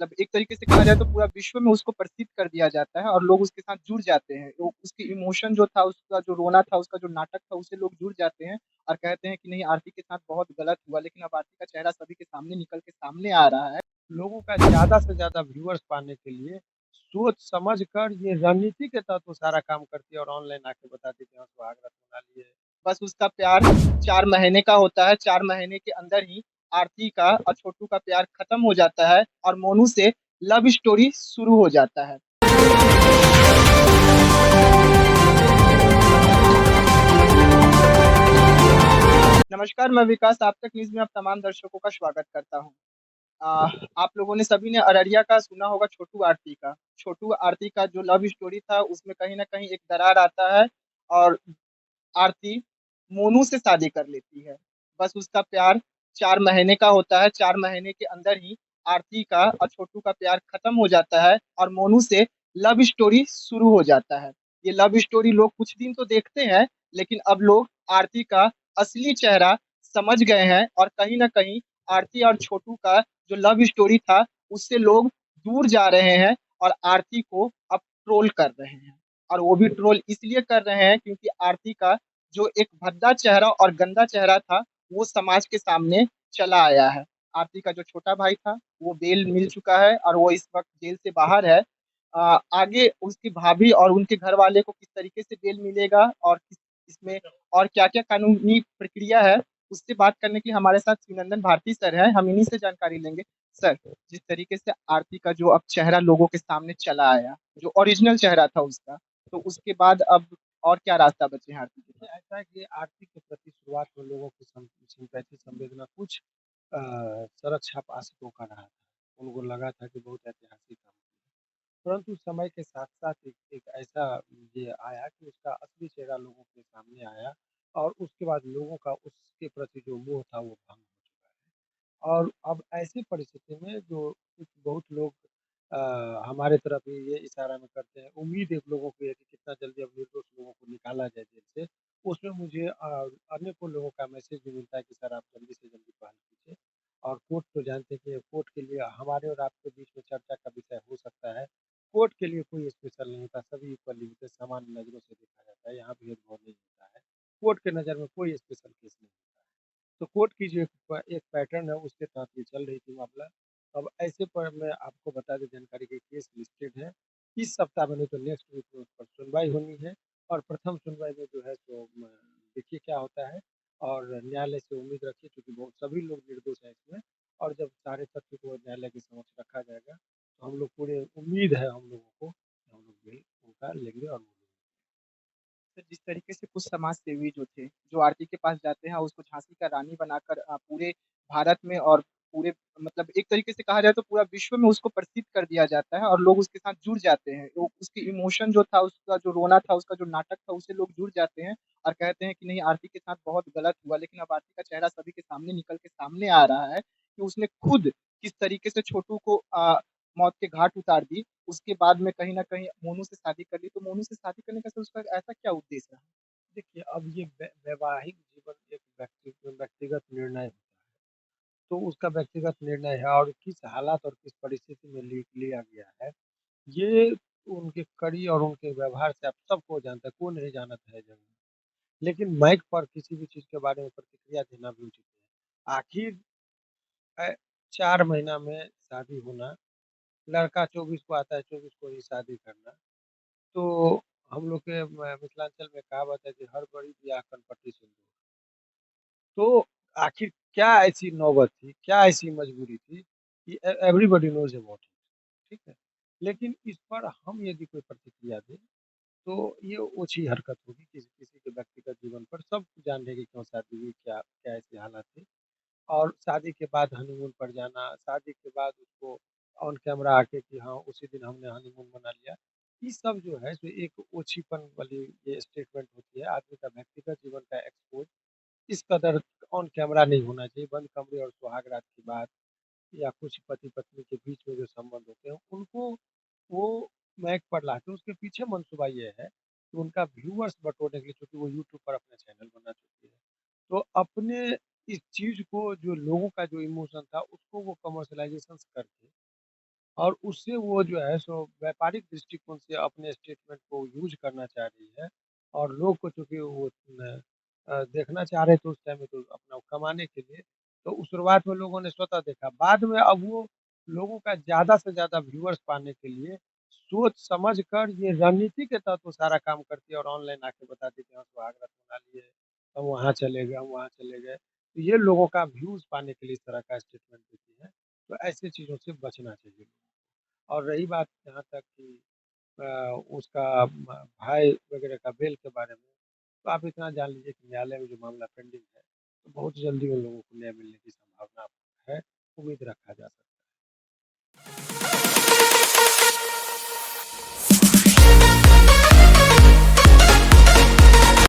मतलब एक तरीके से कहा जाए तो पूरा विश्व में उसको प्रसिद्ध कर दिया जाता है और लोग उसके साथ जुड़ जाते हैं। वो उसकी इमोशन जो था, उसका जो रोना था, उसका जो नाटक था, उससे लोग जुड़ जाते हैं और कहते हैं कि नहीं, आरती के साथ बहुत गलत हुआ, लेकिन अब आरती का चेहरा सभी के सामने निकल के सामने आ रहा है। लोगों का ज़्यादा से ज़्यादा व्यूअर्स पाने के लिए सोच समझ कर ये रणनीति के तहत वो सारा काम करती है और ऑनलाइन आके बताती है कि हाँ, सुहागरात मना लिए। बस उसका प्यार 4 महीने का होता है, 4 महीने के अंदर ही आरती का और छोटू का प्यार खत्म हो जाता है और मोनू से लव स्टोरी शुरू हो जाता है। नमस्कार, मैं विकास आप तक न्यूज़ में आप तमाम दर्शकों का स्वागत करता हूँ। आप लोगों ने सभी ने अररिया का सुना होगा छोटू आरती का। छोटू आरती का जो लव स्टोरी था, उसमें कहीं न कहीं एक दरार आता है और आरती मोनू से शादी कर लेती है। बस उसका प्यार 4 महीने का होता है, 4 महीने के अंदर ही आरती का और छोटू का प्यार खत्म हो जाता है और मोनू से लव स्टोरी शुरू हो जाता है। ये लव स्टोरी लोग कुछ दिन तो देखते हैं, लेकिन अब लोग आरती का असली चेहरा समझ गए हैं और कहीं न कहीं आरती और छोटू का जो लव स्टोरी था, उससे लोग दूर जा रहे हैं और आरती को अब ट्रोल कर रहे हैं। और वो भी ट्रोल इसलिए कर रहे हैं क्योंकि आरती का जो एक भद्दा चेहरा और गंदा चेहरा था, वो समाज के सामने चला आया है। आरती का जो छोटा भाई था, वो बेल मिल चुका है और वो इस वक़्त जेल से बाहर है। आगे उसकी भाभी और उनके घर वाले को किस तरीके से बेल मिलेगा और किस इसमें और क्या-क्या कानूनी प्रक्रिया है, उससे बात करने के लिए हमारे साथ शिवनंदन भारती सर हैं, हम इन्हीं से जानकारी लेंगे। सर, जिस तरीके से आरती का जो अब चेहरा लोगों के सामने चला आया, जो ओरिजिनल चेहरा था उसका, तो उसके बाद अब और क्या रास्ता बचे हैं आरती के देखिए, पास? ऐसा है कि आरती के प्रति शुरुआत में लोगों की सिंपैथी संवेदना कुछ सड़क छाप आशिकों का रहा था। उनको लगा था कि बहुत ऐतिहासिक काम किया। परंतु समय के साथ-साथ एक एक ऐसा ये आया कि उसका असली चेहरा लोगों के सामने आया और उसके बाद लोगों का उसके प्रति जो मोह था वो भंग हो चुका है। और अब ऐसी परिस्थिति में जो कुछ बहुत लोग हमारे तरफ भी ये इशारा में करते हैं, उम्मीद एक लोगों की है कि कितना जल्दी अब निर्दोष लोगों को निकाला जाए जेल से। उसमें मुझे अनेकों लोगों का मैसेज भी मिलता है कि सर आप जल्दी से जल्दी पहल कीजिए। और कोर्ट तो जानते हैं कि कोर्ट के लिए हमारे और आपके बीच में चर्चा का विषय हो सकता है। कोर्ट के लिए कोई स्पेशल नहीं होता, सभी इक्वली होते हैं, समान नज़रों से देखा जाता है, यहाँ भेदभाव नहीं होता है। कोर्ट के नज़र में कोई स्पेशल केस नहीं होता है। तो कोर्ट की जो एक पैटर्न है उसके तहत ये चल रही थी मामला। अब ऐसे पर मैं आपको बता दें जानकारी कि केस लिस्टेड है। इस सप्ताह में नहीं तो नेक्स्ट वीक में उस पर सुनवाई होनी है और प्रथम सुनवाई में जो है तो देखिए क्या होता है और न्यायालय से उम्मीद रखिए क्योंकि बहुत सभी लोग निर्दोष हैं इसमें। और जब सारे तथ्य को न्यायालय के समक्ष रखा जाएगा तो हम लोग पूरे उम्मीद है हम लोगों को कि हम लोग भी उनका लेंगे और वो तो जिस तरीके से कुछ समाज सेवी जो थे, जो आरती के पास जाते हैं और उसको झांसी का रानी बनाकर पूरे भारत में और पूरे मतलब एक तरीके से कहा जाए तो पूरा विश्व में उसको प्रसिद्ध कर दिया जाता है और लोग उसके साथ जुड़ जाते हैं। वो उसकी इमोशन जो था, उसका जो रोना था, उसका जो नाटक था, उससे लोग जुड़ जाते हैं और कहते हैं कि नहीं, आरती के साथ बहुत गलत हुआ, लेकिन अब आरती का चेहरा सभी के सामने निकल के सामने आ रहा है कि उसने खुद किस तरीके से छोटू को मौत के घाट उतार दी। उसके बाद में कहीं न कहीं मोनू से शादी कर ली, तो मोनू से शादी करने का सर उसका ऐसा क्या उद्देश्य रहा? देखिए अब ये वैवाहिक जीवन एक व्यक्तिगत निर्णय होता है। तो उसका व्यक्तिगत निर्णय है और किस हालात और किस परिस्थिति में लिया गया है, ये उनके कड़ी और उनके व्यवहार से आप सबको जानता है, कौन नहीं जानता है जग में। लेकिन माइक पर किसी भी चीज़ के बारे में प्रतिक्रिया देना भी उचित है। आखिर 4 महीना में शादी होना, लड़का 24 को आता है, 24 को ही शादी करना। तो हम लोग के मिथिलांचल में कहावत है कि हर बड़ी ब्याह कनपट्टी सिंदूर। तो आखिर क्या ऐसी नौबत थी, क्या ऐसी मजबूरी थी कि एवरीबॉडी नोज़ अबाउट इट, ठीक है? लेकिन इस पर हम यदि कोई प्रतिक्रिया दें, तो ये ओछी हरकत होगी किसी किसी के व्यक्तिगत जीवन पर। सब जान रहे हैं कि क्यों शादी हुई, क्या क्या ऐसे हालात थे। और शादी के बाद हनीमून पर जाना, शादी के बाद उसको ऑन कैमरा आके कि हाँ, उसी दिन हमने हनीमून मना लिया। ये सब जो है सो एक ओछीपन वाली ये स्टेटमेंट होती है। आदमी का व्यक्तिगत जीवन का एक्सपोज़ इस कदर ऑन कैमरा नहीं होना चाहिए। बंद कमरे और सुहागरात की बात या कुछ पति-पत्नी के बीच में जो संबंध होते हैं, उनको वो महक पर लाते हैं। उसके पीछे मंसूबा ये है कि उनका व्यूअर्स बटोरने के लिए चूँकि वो यूट्यूब पर अपना चैनल बना चुकी है। तो अपने इस चीज़ को जो लोगों का जो इमोशन था, उसको वो कमर्शियलाइज़ेशंस करके और उससे वो जो है सो व्यापारिक दृष्टिकोण से अपने स्टेटमेंट को यूज़ करना चाह रही है और लोग को चूँकि वो देखना चाह रहे थे उस टाइम में तो अपना कमाने के लिए, तो शुरुआत में लोगों ने स्वतः देखा। बाद में अब वो लोगों का ज़्यादा से ज़्यादा व्यूअर्स पाने के लिए सोच समझ कर ये रणनीति के तहत वो सारा काम करती है और ऑनलाइन आके बताती है कि हाँ, सुहाग रात मना लिए, हम वहाँ चले गए, हम वहाँ चले गए। तो ये लोगों का व्यूज़ पाने के लिए इस तरह का स्टेटमेंट देती है। तो ऐसी चीज़ों से बचना चाहिए। और रही बात जहाँ तक कि अ, उसका भाई वगैरह का बेल के बारे में, तो आप इतना जान लीजिए कि न्यायालय में जो मामला पेंडिंग है, तो बहुत जल्दी उन लोगों को न्याय मिलने की संभावना है, उम्मीद रखा जा सकता है।